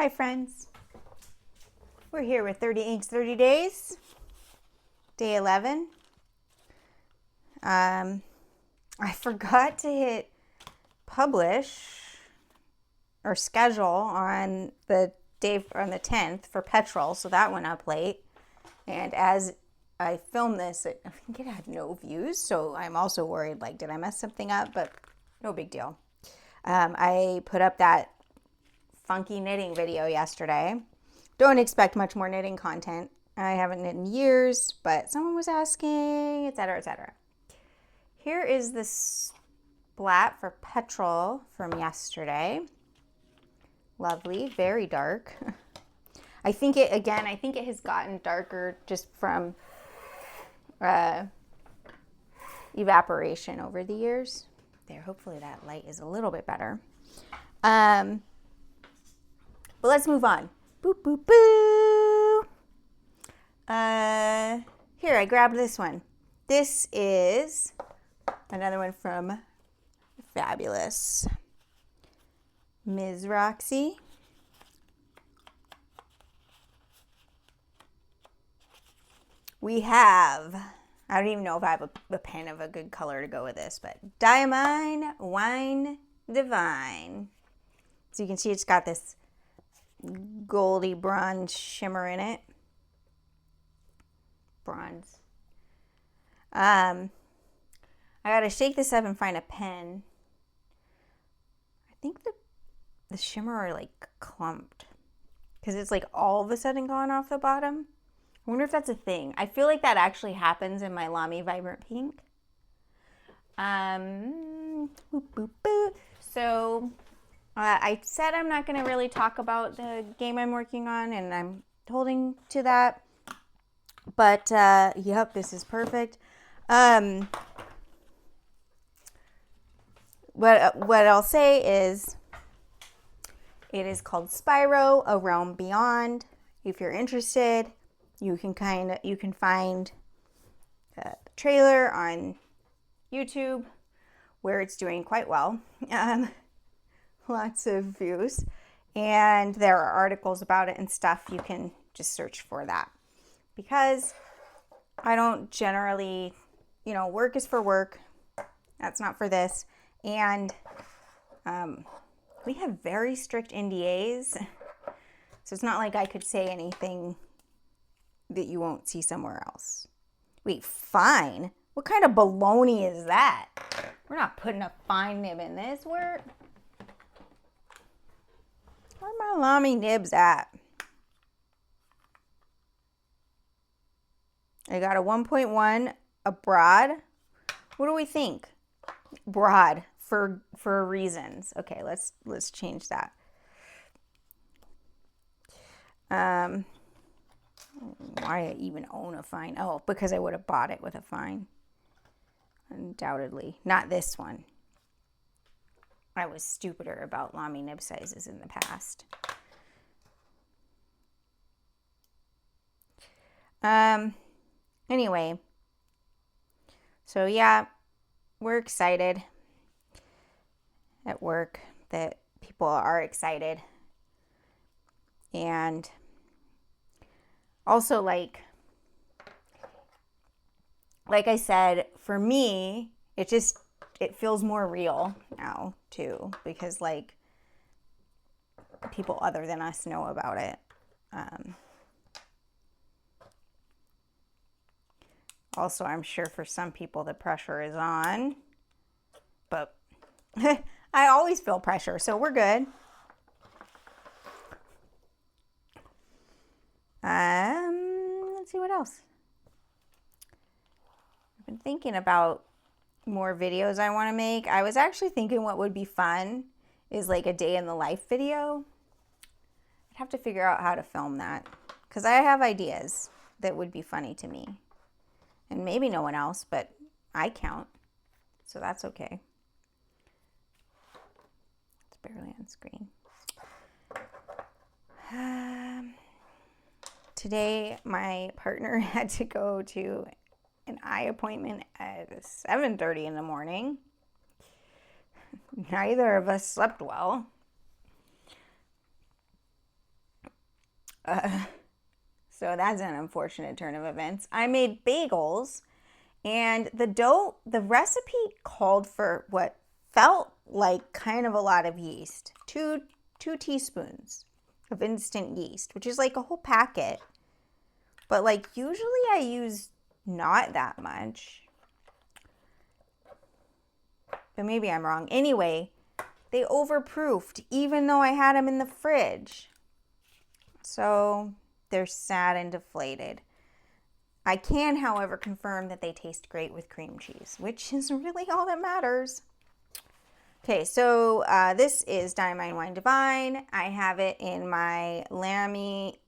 Hi friends, we're here with 30 Inks 30 Days, day 11. I forgot to hit publish or schedule on the 10th for petrol, so that went up late. And as I filmed this, I think it had no views, so I'm also worried, like, did I mess something up? But no big deal. I put up that funky knitting video yesterday. Don't expect much more knitting content. I haven't knit in years, but someone was asking, etc., etc. Here is the splat for petrol from yesterday. Lovely, very dark. I think it has gotten darker just from evaporation over the years. There, hopefully that light is a little bit better. But let's move on. Boo, boo, boo. Here, I grabbed this one. This is another one from Fabulous Ms. Roxy. We have, I don't even know if I have a pen of a good color to go with this, but Diamine Wine Divine. So you can see it's got this goldy bronze shimmer in it. Bronze. I gotta shake this up and find a pen. I think the shimmer are like clumped because it's like all of a sudden gone off the bottom. I wonder if that's a thing. I feel like that actually happens in my Lamy Vibrant Pink. Boop, boop, boop. So I said I'm not going to really talk about the game I'm working on, and I'm holding to that. But, yep, this is perfect. What I'll say is it is called Spyro, A Realm Beyond. If you're interested, you can find the trailer on YouTube where it's doing quite well. Lots of views, and there are articles about it and stuff. You can just search for that, because I don't generally, work is for work. That's not for this. And we have very strict NDAs, so it's not like I could say anything that you won't see somewhere else. Wait, fine? What kind of baloney is that? We're not putting a fine nib in this. Where my Lamy nibs at? I got a 1.1, a broad. What do we think? Broad for reasons. Okay, let's change that. Why I even own a fine? Oh, because I would have bought it with a fine. Undoubtedly. Not this one. I was stupider about Lamy nib sizes in the past. Anyway. So yeah, we're excited at work that people are excited. And also, like I said, for me, it feels more real now too, because like people other than us know about it. Also, I'm sure for some people the pressure is on, but I always feel pressure, so we're good. Let's see what else. I've been thinking about more videos I want to make. I was actually thinking what would be fun is like a day in the life video. I'd have to figure out how to film that, because I have ideas that would be funny to me. And maybe no one else, but I count. So that's okay. It's barely on screen. Today, my partner had to go to an eye appointment at 7:30 in the morning. Neither of us slept well. So that's an unfortunate turn of events. I made bagels, and the recipe called for what felt like kind of a lot of yeast. Two teaspoons of instant yeast, which is like a whole packet. But like usually I use not that much. But maybe I'm wrong. Anyway, they overproofed even though I had them in the fridge. So they're sad and deflated. I can, however, confirm that they taste great with cream cheese, which is really all that matters. Okay, so this is Diamine Wine Divine. I have it in my Lamy?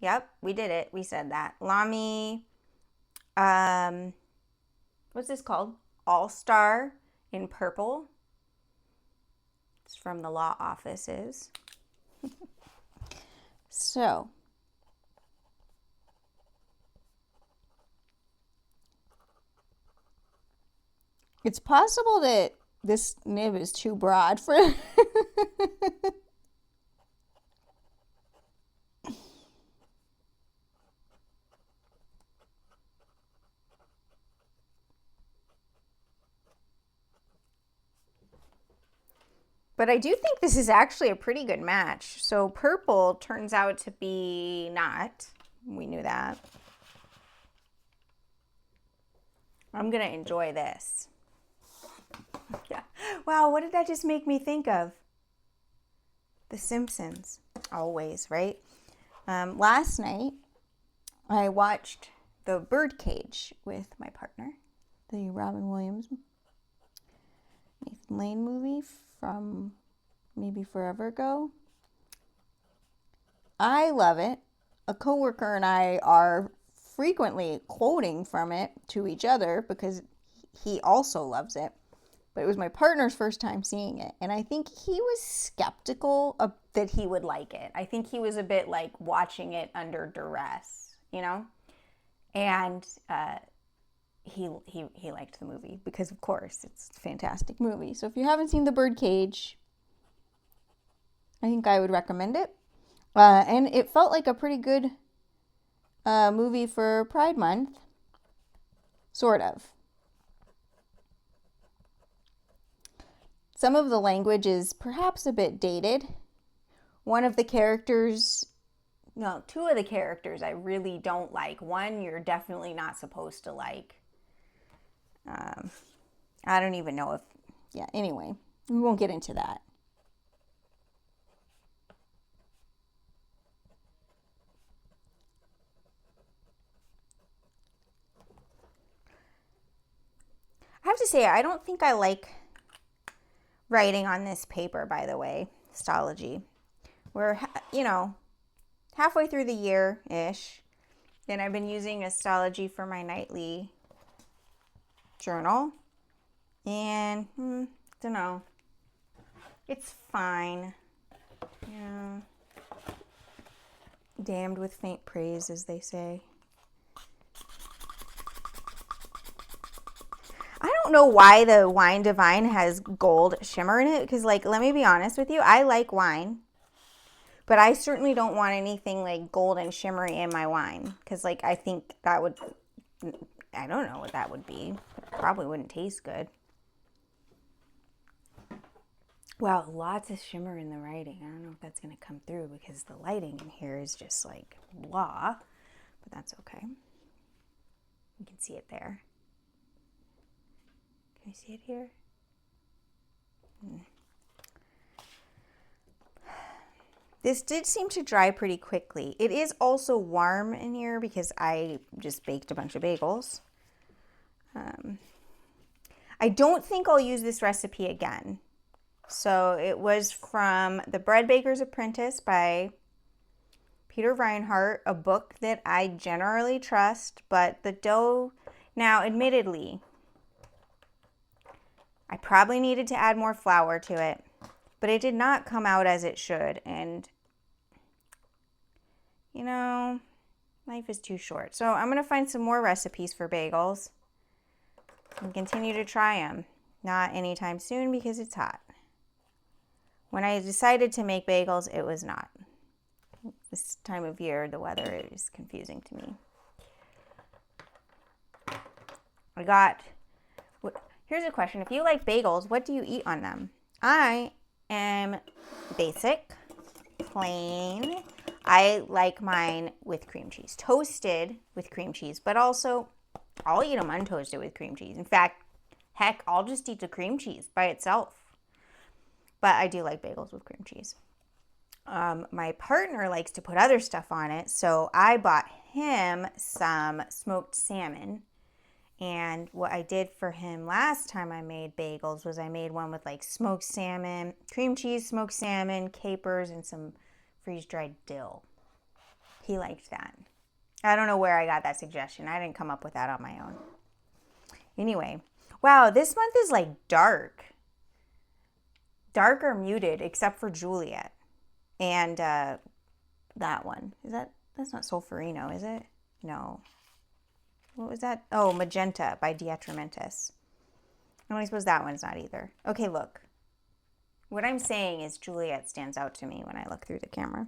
Yep, we did it. We said that. Lamy, what's this called? All-Star in purple. It's from the law offices. So, it's possible that this nib is too broad for But I do think this is actually a pretty good match. So purple turns out to be not. We knew that. I'm going to enjoy this. Yeah. Wow, what did that just make me think of? The Simpsons. Always, right? Last night, I watched The Birdcage with my partner, the Robin Williams Nathan Lane movie from maybe forever ago. I love it. A coworker and I are frequently quoting from it to each other because he also loves it. But it was my partner's first time seeing it, and I think he was skeptical that he would like it. I think he was a bit like watching it under duress, you know? And he liked the movie because, of course, it's a fantastic movie. So if you haven't seen The Birdcage, I think I would recommend it. And it felt like a pretty good movie for Pride Month, sort of. Some of the language is perhaps a bit dated. One of the characters, no, two of the characters I really don't like. One you're definitely not supposed to like. I don't even know if, yeah, anyway, we won't get into that. I have to say, I don't think I like writing on this paper, by the way, Stology. We're, halfway through the year-ish, and I've been using Stology for my nightly journal, and, don't know, it's fine. Yeah. Damned with faint praise, as they say. I don't know why the Wine Divine has gold shimmer in it, because, like, let me be honest with you, I like wine, but I certainly don't want anything, like, gold and shimmery in my wine, because, like, I think that would, I don't know what that would be. It probably wouldn't taste good. Wow, lots of shimmer in the writing. I don't know if that's going to come through, because the lighting in here is just, like, blah, but that's okay. You can see it there. Can you see it here? This did seem to dry pretty quickly. It is also warm in here because I just baked a bunch of bagels. I don't think I'll use this recipe again. So it was from The Bread Baker's Apprentice by Peter Reinhardt, a book that I generally trust, but the dough, now admittedly, I probably needed to add more flour to it, but it did not come out as it should. And, life is too short. So I'm going to find some more recipes for bagels and continue to try them. Not anytime soon because it's hot. When I decided to make bagels, it was not. This time of year, the weather is confusing to me. Here's a question. If you like bagels, what do you eat on them? I am basic, plain. I like mine with cream cheese. Toasted with cream cheese, but also I'll eat them untoasted with cream cheese. In fact, heck, I'll just eat the cream cheese by itself. But I do like bagels with cream cheese. My partner likes to put other stuff on it, so I bought him some smoked salmon. And what I did for him last time I made bagels was I made one with like smoked salmon, cream cheese, smoked salmon, capers, and some freeze-dried dill. He liked that. I don't know where I got that suggestion. I didn't come up with that on my own. Anyway, wow, this month is like dark. Dark or muted, except for Juliet. And that one. That's not Solferino, is it? No. What was that? Oh, Magenta by Detrimentus. No, I suppose that one's not either. Okay, look. What I'm saying is Juliet stands out to me when I look through the camera.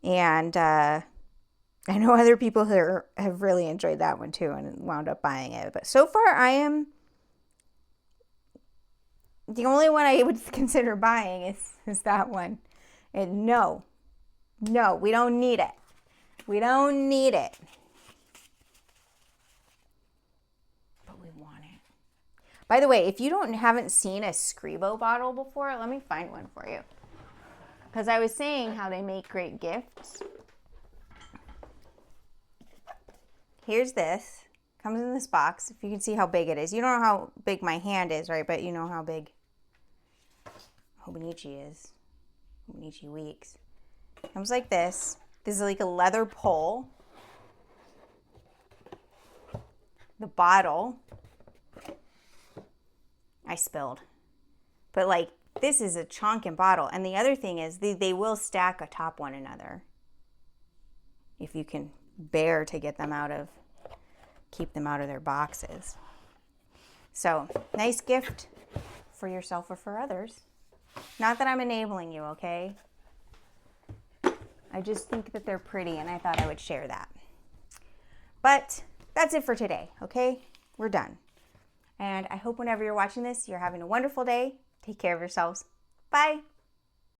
And I know other people here have really enjoyed that one too and wound up buying it. But so far, I am... The only one I would consider buying is that one. And no, we don't need it. We don't need it. By the way, if you haven't seen a Scribo bottle before, let me find one for you. Because I was saying how they make great gifts. Here's this. Comes in this box. If you can see how big it is. You don't know how big my hand is, right? But you know how big Hobonichi is. Hobonichi Weeks. Comes like this. This is like a leather pole. The bottle... I spilled. But like, this is a chonkin bottle. And the other thing is they will stack atop one another. If you can bear to keep them out of their boxes. So, nice gift for yourself or for others. Not that I'm enabling you, okay? I just think that they're pretty and I thought I would share that. But that's it for today, okay? We're done. And I hope whenever you're watching this, you're having a wonderful day. Take care of yourselves. Bye.